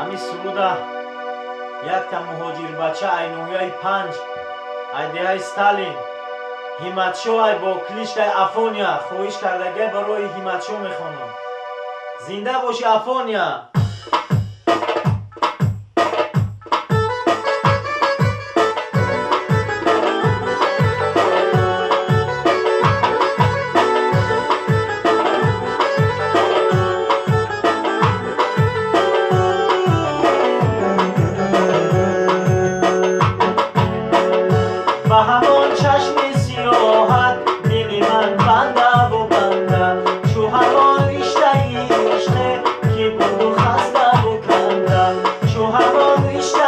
ҳамин суруда якта муҳоҷирбача айнуҳияи 5 айдеҳаи Сталин ҳиматшоҳай бо кличкаи Афония хоҳиш кардагиай барои ҳиматшоҳ мехонам. Зинда боши Афония! با همان چشم سیاحت دل من بنده و بنده چو همان رشته عشقه که بود و خسته و کنده چو همان رشته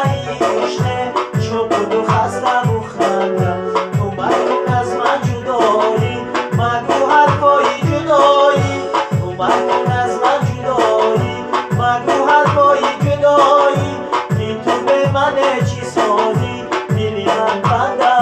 عشقه چو بود و خسته و خنده تو مکن از من جدایی مگو حرفای جدایی تو مکن از من جدایی مگو حرفای جدایی که تو به من چی سازی دل من بنده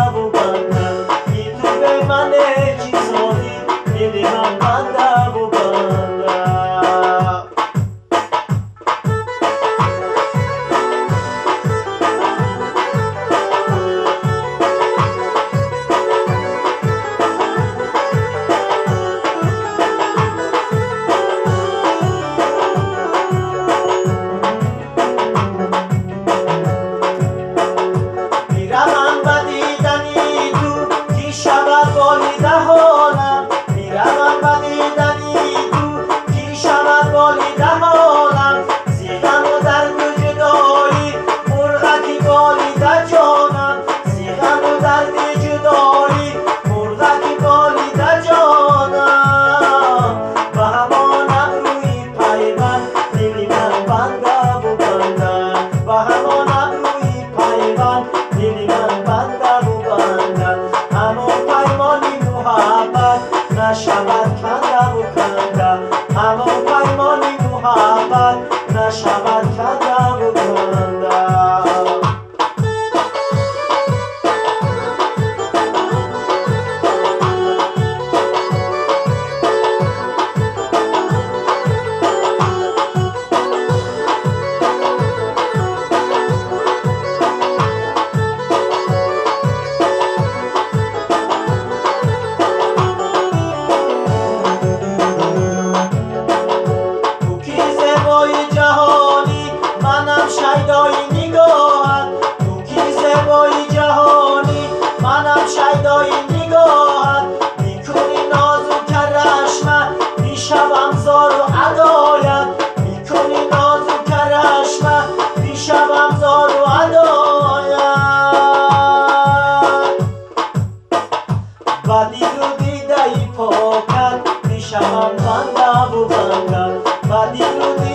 نشود کنده و کنده همان پیمانی محبت نشود کنده و کنده شیدای نگاهت تو کی زیبای جهانی منم شیدای نگاهت میکنی نازک رشمت میشوم زار و عدایت میکنی نازک رشمت میشوم زار و عدایت و دید و دیده ای پاکت میشوم بنده و بنده و دید و